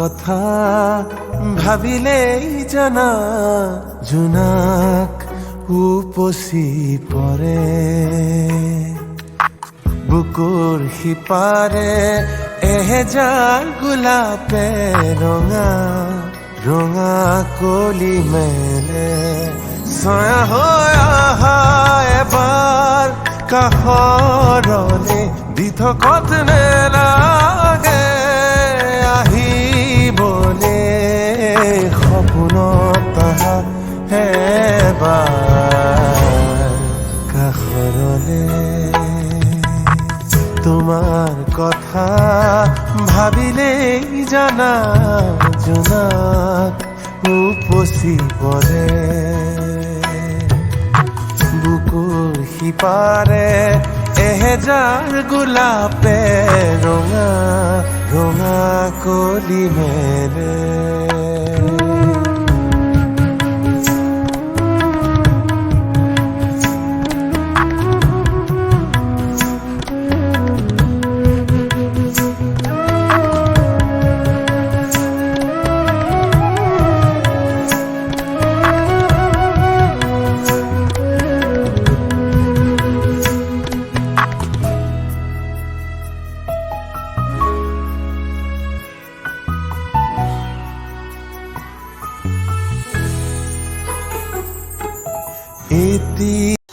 কথা ভাবিলেই জানা জোনাক উপচি পৰে বুকুৰ সিপাৰে এহেজাৰ গোলাপে ৰঙা ৰঙা কলি মেলে ছয়া হৈ আহা এবাৰ কাষৰলে দি থকত নেলাগে আহিবলে সপোনত আহা এবাৰ কাষৰলে তোমাৰ কথা ভাবিলেই জানা জোনাক উপচি পৰে বুকুৰ সিপাৰে এহেজাৰ গোলাপে ৰঙা ৰঙা কলি মেলে এটি